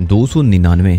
299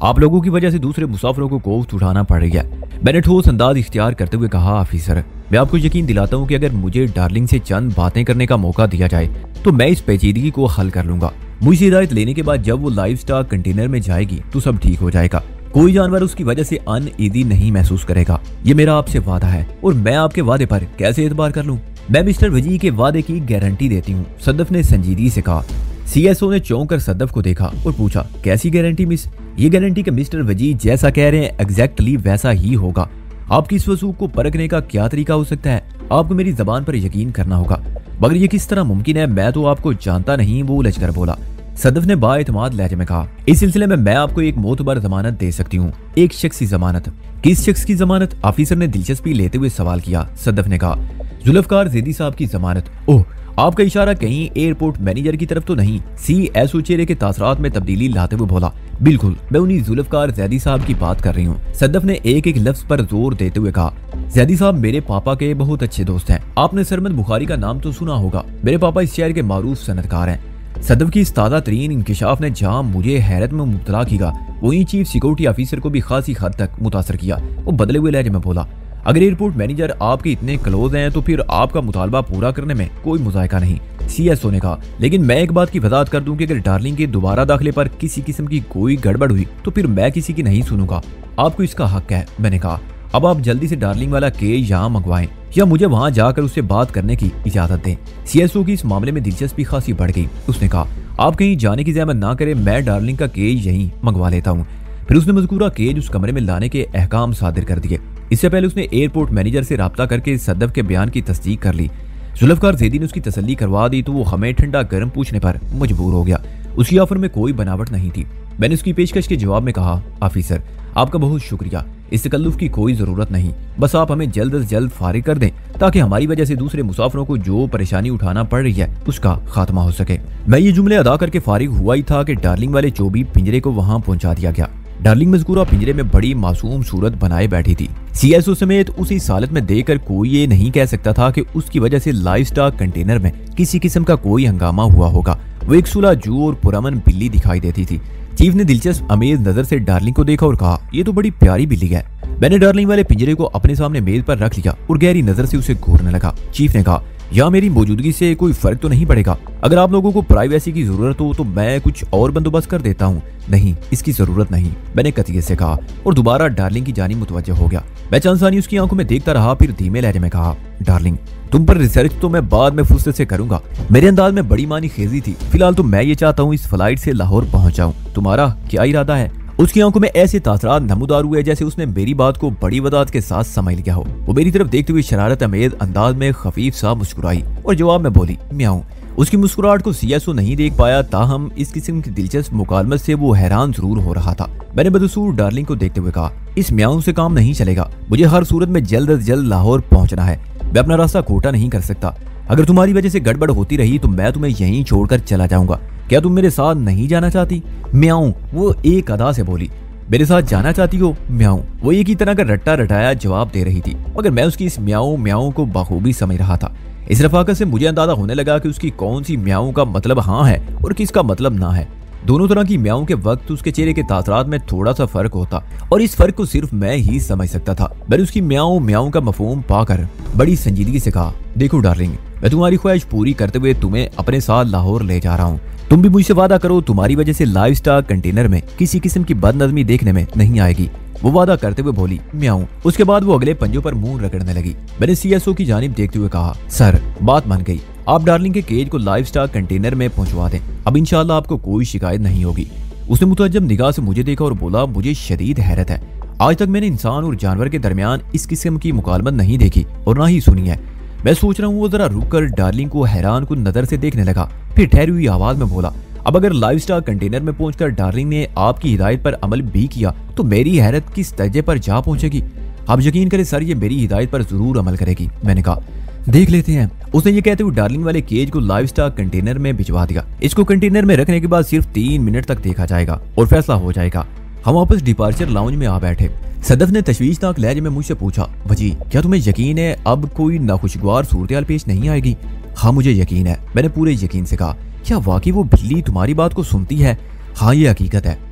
आप लोगों की वजह से दूसरे मुसाफिरों को कोफ्त उठाना पड़ रही है। मैंने ठोस अंदाज इख्तियार करते हुए कहा, ऑफिसर मैं आपको यकीन दिलाता हूँ कि अगर मुझे डार्लिंग से चंद बातें करने का मौका दिया जाए तो मैं इस पेचीदगी को हल कर लूंगा। मुझसे हिदायत लेने के बाद जब वो लाइफ स्टॉक कंटेनर में जाएगी तो सब ठीक हो जाएगा। कोई जानवर उसकी वजह से अनईजी नहीं महसूस करेगा। ये मेरा आपसे वादा है और मैं आपके वादे पर कैसे एतबार कर लूं? मैं मिस्टर वजी के वादे की गारंटी देती हूँ, सदफ ने संजीदगी से कहा। सीएसओ ने चौंक कर सदफ को देखा और पूछा, कैसी गारंटी मिस? ये गारंटी कि मिस्टर वजी जैसा कह रहे हैं एग्जैक्टली वैसा ही होगा। आपकी इस वसूख को परखने का क्या तरीका हो सकता है? आपको मेरी जबान पर यकीन करना होगा। मगर ये किस तरह मुमकिन है? मैं तो आपको जानता नहीं, वो उलझ कर बोला। सदफ ने बाएतमाद लहजे में कहा, इस सिलसिले में मैं आपको एक मोतबर जमानत दे सकती हूँ। एक शख्स की जमानत? किस शख्स की जमानत? ऑफिसर ने दिलचस्पी लेते हुए सवाल किया। सदफ ने कहा, जुल्फकार ज़ैदी साहब की जमानत। ओह, आपका इशारा कहीं एयरपोर्ट मैनेजर की तरफ तो नहीं? सीएसओ चेहरे के तासरात में तब्दीली लाते हुए बोला, बिल्कुल मैं उन्हीं जुल्फकार ज़ैदी साहब की बात कर रही हूँ। सदफ ने एक एक लफ्ज पर जोर देते हुए कहा, ज़ैदी साहब मेरे पापा के बहुत अच्छे दोस्त हैं। आपने सरमद बुखारी का नाम तो सुना होगा। मेरे पापा इस शहर के मारूफ सनतकार हैं। सदफ की इस ताज़ा तरीन इंकिशाफ ने जहां मुझे हैरत में मुब्तला किया, वहीं चीफ सिक्योरिटी ऑफिसर को भी खासी हद तक मुतासर किया। वो बदले हुए लहजे में बोला, अगर एयरपोर्ट मैनेजर आपके इतने क्लोज हैं तो फिर आपका मुतालबा पूरा करने में कोई मुज़ायका नहीं। सीएसओ ने कहा, लेकिन मैं एक बात की वजाहत कर दूं कि अगर डार्लिंग के दोबारा दाखिले पर किसी किस्म की कोई गड़बड़ हुई तो फिर मैं किसी की नहीं सुनूंगा। आपको इसका हक है। मैंने कहा, अब आप जल्दी से डार्लिंग वाला केज यहाँ मंगवाएं या मुझे वहां जाकर उससे बात करने की इजाजत दें। सीएसओ की इस मामले में दिलचस्पी खासी बढ़ गई। उसने कहा, आप कहीं जाने की ज़हमत ना करें, मैं डार्लिंग का केज यहीं मंगवा लेता हूँ। फिर उसने मज़कूरा केज उस कमरे में लाने के अहकाम सादिर कर दिए। इससे पहले उसने एयरपोर्ट मैनेजर से राब्ता करके सदफ के बयान की तस्दीक कर ली। जुल्फकार ज़ैदी ने उसकी तसल्ली करवा दी तो वो हमें ठंडा गर्म पूछने पर मजबूर हो गया। उसकी ऑफर में कोई बनावट नहीं थी। मैंने उसकी पेशकश के जवाब में कहा, ऑफिसर आपका बहुत शुक्रिया, इस तकल्लुफ की कोई ज़रूरत नहीं। बस आप हमें जल्द अज जल्द फारिग कर दें ताकि हमारी वजह से दूसरे मुसाफिरों को जो परेशानी उठाना पड़ रही है उसका खात्मा हो सके। मैं ये जुमले अदा करके फारिग हुआ ही था कि डार्लिंग वाले चोबी पिंजरे को वहां पहुंचा दिया गया। डार्लिंग मज़कूरा पिंजरे में बड़ी मासूम सूरत बनाए बैठी थी। सीएसओ समेत उसी इस हालत में देखकर कोई ये नहीं कह सकता था कि उसकी वजह से लाइफ स्टॉक कंटेनर में किसी किस्म का कोई हंगामा हुआ होगा। वो एक सुलझू और पुरअमन बिल्ली दिखाई देती थी। चीफ ने दिलचस्प अमेज नजर से डार्लिंग को देखा और कहा, ये तो बड़ी प्यारी बिल्ली है। मैंने डार्लिंग वाले पिंजरे को अपने सामने मेज पर रख लिया और गहरी नजर से उसे घूरने लगा। चीफ ने कहा, यहाँ मेरी मौजूदगी से कोई फर्क तो नहीं पड़ेगा? अगर आप लोगों को प्राइवेसी की जरूरत हो तो मैं कुछ और बंदोबस्त कर देता हूँ। नहीं, इसकी जरूरत नहीं, मैंने कतियत से कहा और दोबारा डार्लिंग की जानिब मुतवज्जो हो गया। मैं चंद सानी उसकी आंखों में देखता रहा, फिर धीमे लहजे में कहा, डार्लिंग तुम पर रिसर्च तो मैं बाद में फुर्सत से करूंगा। मेरे अंदाज में बड़ी मानी खेजी थी। फिलहाल तो मैं ये चाहता हूँ इस फ्लाइट से लाहौर पहुंच जाऊं। तुम्हारा क्या इरादा है? उसकी आंखों में ऐसे तासरात नमूदार हुए जैसे उसने मेरी बात को बड़ी वदात के साथ समझ लिया हो। वो मेरी तरफ देखते हुए शरारत अमेज अंदाज में खफीफ सा मुस्कुराई और जवाब में बोली, म्याऊं। उसकी मुस्कुराहट को सीएसओ नहीं देख पाया, ताहम इस किस्म की दिलचस्प मुकालमत से वो हैरान जरूर हो रहा था। मैंने बदसूर डार्लिंग को देखते हुए कहा, इस म्याऊं से काम नहीं चलेगा। मुझे हर सूरत में जल्द अज जल्द लाहौर पहुंचना है। मैं अपना रास्ता खोटा नहीं कर सकता। अगर तुम्हारी वजह से गड़बड़ होती रही तो मैं तुम्हें यहीं छोड़कर चला जाऊंगा। क्या तुम मेरे साथ नहीं जाना चाहती? म्याऊं, वो एक अदा से बोली। मेरे साथ जाना चाहती हो? म्याऊं, वो एक ही तरह का रट्टा रटाया जवाब दे रही थी, मगर मैं उसकी इस म्याऊं म्याऊं को बखूबी समझ रहा था। इस रफाकत से मुझे अंदाजा होने लगा कि उसकी कौन सी म्याऊं का मतलब हाँ है और किसका मतलब ना है। दोनों तरह की म्याऊं के वक्त उसके चेहरे के तासरात में थोड़ा सा फर्क होता और इस फर्क को सिर्फ मैं ही समझ सकता था। मैंने उसकी म्याऊं म्याऊं का मफहूम पाकर बड़ी संजीदगी से कहा, देखो डार्लिंग, मैं तुम्हारी ख्वाहिश पूरी करते हुए तुम्हें अपने साथ लाहौर ले जा रहा हूँ। तुम भी मुझसे वादा करो तुम्हारी वजह से लाइफ स्टॉक कंटेनर में किसी किस्म की बदनज़मी देखने में नहीं आएगी। वो वादा करते हुए बोली, म्याऊं। उसके बाद वो अगले पंजों पर मुंह रगड़ने लगी। मैंने सीएसओ की जानिब देखते हुए कहा, सर बात मान गई, आप डार्लिंग के केज को लाइफ स्टॉक कंटेनर में पहुंचवा दें। अब इंशाल्लाह आपको कोई शिकायत नहीं होगी। उसने मुतअज्जब निगाह से मुझे देखा और बोला, मुझे शदीद हैरत है। आज तक मैंने इंसान और जानवर के दरमियान इस किस्म की मुकालमत नहीं देखी और ना ही सुनी है। मैं सोच रहा हूँ। वो जरा रुक कर डार्लिंग को हैरान कुन नजर से देखने लगा, फिर ठहरी हुई आवाज में बोला, अब अगर लाइफ स्टॉक कंटेनर में पहुंचकर डार्लिंग ने आपकी हिदायत पर अमल भी किया तो मेरी हैरत किस दर्जे पर जा पहुंचेगी। आप यकीन करें सर, ये मेरी हिदायत पर जरूर अमल करेगी। मैंने कहा, देख लेते हैं। उसने ये कहते हुए डार्लिंग वाले केज को लाइफ स्टॉक कंटेनर में भिजवा दिया। इसको कंटेनर में रखने के बाद सिर्फ 3 मिनट तक देखा जाएगा और फैसला हो जाएगा। हम वापस डिपार्चर लाउंज में आ बैठे। सदफ ने तशवीशनाक लहजे में मुझसे पूछा, वजी क्या तुम्हें यकीन है अब कोई नाखुशगवार सूरत पेश नहीं आएगी? हाँ मुझे यकीन है, मैंने पूरे यकीन से कहा। क्या वाकई वो बिल्ली तुम्हारी बात को सुनती है? हाँ ये हकीकत है,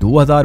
2000